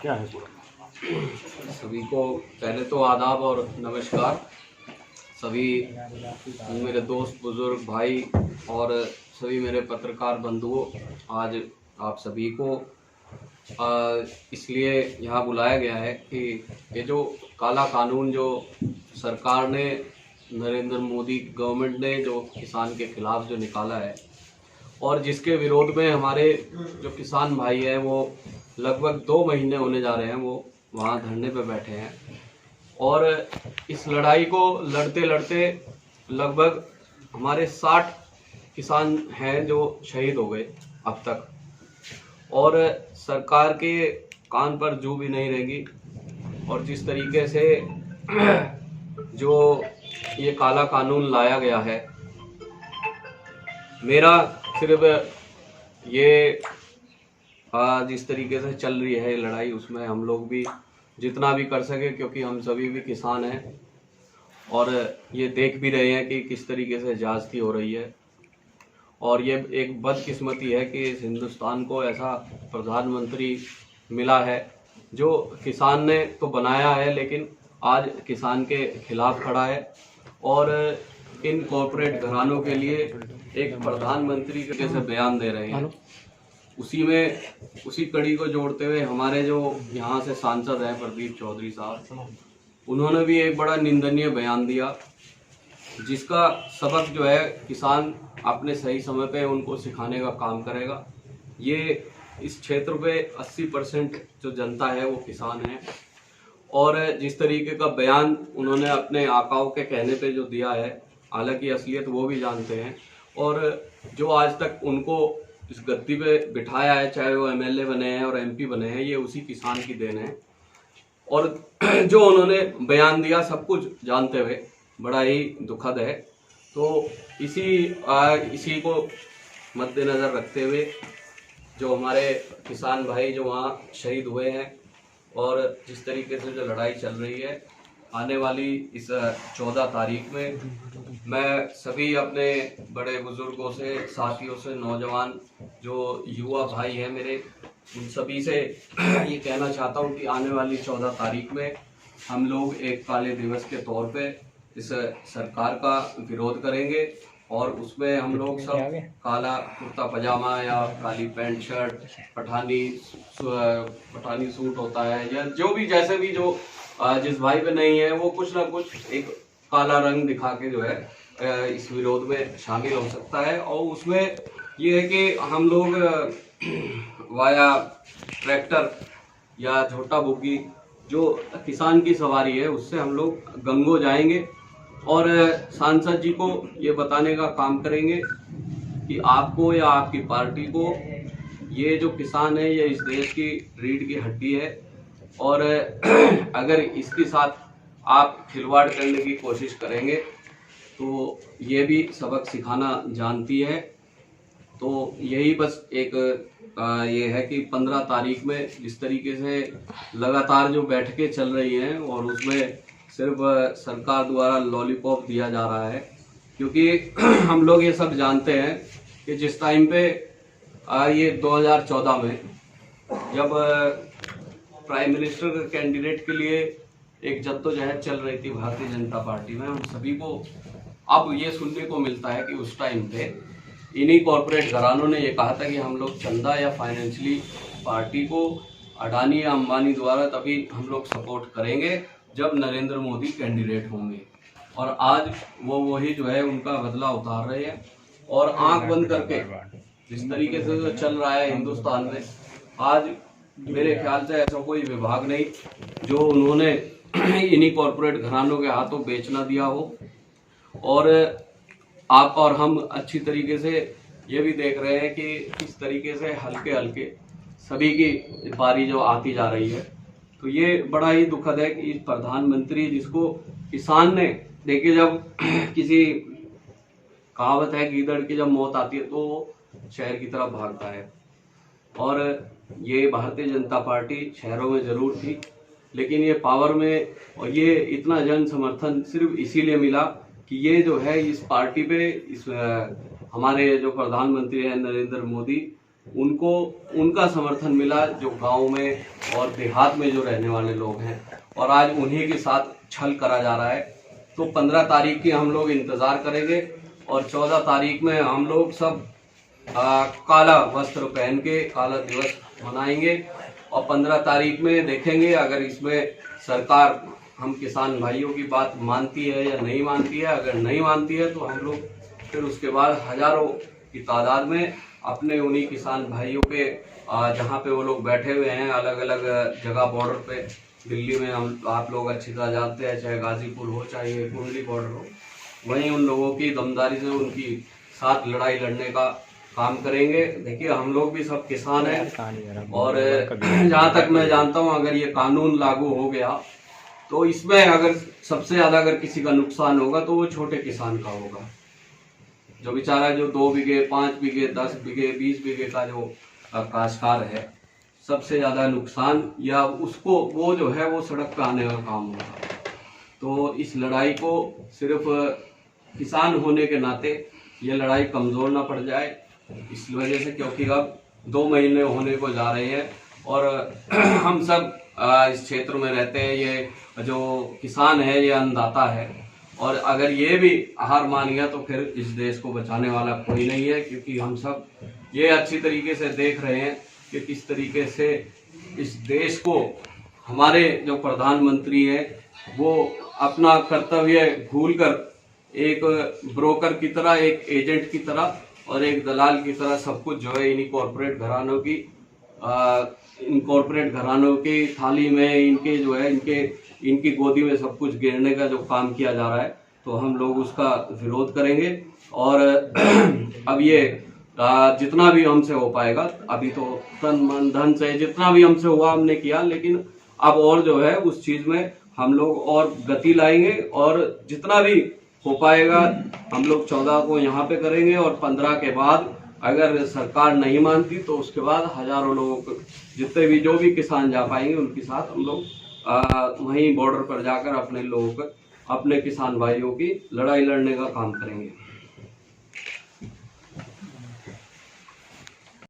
क्या है पूरा? सभी को पहले तो आदाब और नमस्कार। सभी मेरे दोस्त, बुजुर्ग, भाई और सभी मेरे पत्रकार बंधुओं, आज आप सभी को इसलिए यहाँ बुलाया गया है कि ये जो काला कानून जो सरकार ने, नरेंद्र मोदी गवर्नमेंट ने जो किसान के खिलाफ जो निकाला है और जिसके विरोध में हमारे जो किसान भाई हैं वो लगभग 2 महीने होने जा रहे हैं, वो वहाँ धरने पे बैठे हैं। और इस लड़ाई को लड़ते लड़ते लगभग हमारे 60 किसान हैं जो शहीद हो गए अब तक, और सरकार के कान पर जू भी नहीं रहेगी। और जिस तरीके से जो ये काला कानून लाया गया है, मेरा सिर्फ ये जिस तरीके से चल रही है लड़ाई, उसमें हम लोग भी जितना भी कर सके, क्योंकि हम सभी भी किसान हैं और ये देख भी रहे हैं कि किस तरीके से ज्यादती हो रही है। और ये एक बदकिस्मती है कि इस हिंदुस्तान को ऐसा प्रधानमंत्री मिला है जो किसान ने तो बनाया है लेकिन आज किसान के खिलाफ खड़ा है। और इन कॉरपोरेट घरानों के लिए एक प्रधानमंत्री कैसे बयान दे रहे हैं, उसी कड़ी को जोड़ते हुए हमारे जो यहाँ से सांसद हैं प्रदीप चौधरी साहब, उन्होंने भी एक बड़ा निंदनीय बयान दिया, जिसका सबक जो है किसान अपने सही समय पे उनको सिखाने का काम करेगा। ये इस क्षेत्र पे 80% जो जनता है वो किसान है। और जिस तरीके का बयान उन्होंने अपने आकाओं के कहने पे जो दिया है, हालांकि असलियत वो भी जानते हैं, और जो आज तक उनको इस गद्दी पे बिठाया है, चाहे वो एमएलए बने हैं और एमपी बने हैं, ये उसी किसान की देन है। और जो उन्होंने बयान दिया सब कुछ जानते हुए बड़ा ही दुखद है। तो इसी को मद्देनजर रखते हुए जो हमारे किसान भाई जो वहाँ शहीद हुए हैं और जिस तरीके से जो लड़ाई चल रही है, आने वाली इस 14 तारीख में मैं सभी अपने बड़े बुजुर्गों से, साथियों से, नौजवान जो युवा भाई हैं मेरे, उन सभी से ये कहना चाहता हूँ कि आने वाली 14 तारीख में हम लोग एक काले दिवस के तौर पे इस सरकार का विरोध करेंगे। और उसमें हम लोग सब काला कुर्ता पजामा या काली पैंट शर्ट, पठानी सूट होता है, या जो भी जैसे भी जो जिस भाई पे नहीं है वो कुछ ना कुछ एक काला रंग दिखा के जो है इस विरोध में शामिल हो सकता है। और उसमें ये है कि हम लोग वाया ट्रैक्टर या झोटा बुग्गी जो किसान की सवारी है उससे हम लोग गंगो जाएंगे और सांसद जी को ये बताने का काम करेंगे कि आपको या आपकी पार्टी को ये जो किसान है ये इस देश की रीढ़ की हड्डी है, और अगर इसके साथ आप खिलवाड़ करने की कोशिश करेंगे तो ये भी सबक सिखाना जानती है। तो यही बस एक ये है कि 15 तारीख में जिस तरीके से लगातार जो बैठकें चल रही हैं और उसमें सिर्फ सरकार द्वारा लॉलीपॉप दिया जा रहा है, क्योंकि हम लोग ये सब जानते हैं कि जिस टाइम पे ये 2014 में जब प्राइम मिनिस्टर कैंडिडेट के लिए एक जद्दोजहद चल रही थी भारतीय जनता पार्टी में, हम सभी को अब ये सुनने को मिलता है कि उस टाइम पे इन्हीं कॉरपोरेट घरानों ने ये कहा था कि हम लोग चंदा या फाइनेंशियली पार्टी को अडानी या अंबानी द्वारा तभी हम लोग सपोर्ट करेंगे जब नरेंद्र मोदी कैंडिडेट होंगे। और आज वो वही जो है उनका बदला उतार रहे हैं और आंख बंद करके जिस तरीके से जो चल रहा है हिंदुस्तान में, आज मेरे ख्याल से ऐसा कोई विभाग नहीं जो उन्होंने इन्हीं कॉरपोरेट घरानों के हाथों बेच ना दिया हो। और आप और हम अच्छी तरीके से ये भी देख रहे हैं कि किस तरीके से हल्के हल्के सभी की पारी जो आती जा रही है। तो ये बड़ा ही दुखद है कि प्रधानमंत्री जिसको किसान ने, देखिए जब किसी कहावत है गीदड़ की जब मौत आती है तो वो शहर की तरफ भागता है, और ये भारतीय जनता पार्टी शहरों में जरूर थी लेकिन ये पावर में, और ये इतना जन समर्थन सिर्फ इसीलिए मिला कि ये जो है इस पार्टी पे, इस हमारे जो प्रधानमंत्री हैं नरेंद्र मोदी, उनको उनका समर्थन मिला जो गांव में और देहात में जो रहने वाले लोग हैं, और आज उन्हीं के साथ छल करा जा रहा है। तो 15 तारीख की हम लोग इंतज़ार करेंगे और 14 तारीख में हम लोग सब काला वस्त्र पहन के काला दिवस मनाएंगे और 15 तारीख में देखेंगे अगर इसमें सरकार हम किसान भाइयों की बात मानती है या नहीं मानती है। अगर नहीं मानती है तो हम लोग फिर उसके बाद हजारों की तादाद में अपने उन्हीं किसान भाइयों के जहाँ पे वो लोग बैठे हुए हैं अलग अलग जगह बॉर्डर पे, दिल्ली में हम आप लोग अच्छी तरह जानते हैं, चाहे गाजीपुर हो चाहे कुंडली बॉर्डर हो, वहीं उन लोगों की दमदारी से उनकी साथ लड़ाई लड़ने का काम करेंगे। देखिए हम लोग भी सब किसान हैं और जहाँ तक मैं जानता हूँ अगर ये कानून लागू हो गया तो इसमें अगर सबसे ज्यादा अगर किसी का नुकसान होगा तो वो छोटे किसान का होगा, जो बेचारा जो 2 बीघे 5 बीघे 10 बीघे 20 बीघे का जो काश्तकार है, सबसे ज्यादा नुकसान या उसको वो जो है वो सड़क पे आने का काम होगा। तो इस लड़ाई को सिर्फ किसान होने के नाते ये लड़ाई कमजोर ना पड़ जाए, इस वजह से, क्योंकि अब 2 महीने होने को जा रहे हैं और हम सब इस क्षेत्र में रहते हैं। ये जो किसान है ये अन्नदाता है और अगर ये भी हार मान गया तो फिर इस देश को बचाने वाला कोई नहीं है, क्योंकि हम सब ये अच्छी तरीके से देख रहे हैं कि किस तरीके से इस देश को हमारे जो प्रधानमंत्री है वो अपना कर्तव्य भूलकर एक ब्रोकर की तरह, एक एजेंट की तरह और एक दलाल की तरह सब कुछ जो है इन्हीं कॉरपोरेट घरानों की इन कॉरपोरेट घरानों की थाली में इनके जो है इनकी गोदी में सब कुछ गिरने का जो काम किया जा रहा है, तो हम लोग उसका विरोध करेंगे। और अब ये जितना भी हमसे हो पाएगा, अभी तो तन मन धन से जितना भी हमसे हुआ हमने किया, लेकिन अब और जो है उस चीज में हम लोग और गति लाएंगे और जितना भी हो पाएगा हम लोग 14 को यहाँ पे करेंगे और 15 के बाद अगर सरकार नहीं मानती तो उसके बाद हजारों लोगों को, जितने भी जो भी किसान जा पाएंगे उनके साथ हम लोग वहीं बॉर्डर पर जाकर अपने लोगों को, अपने किसान भाइयों की लड़ाई लड़ने का काम करेंगे।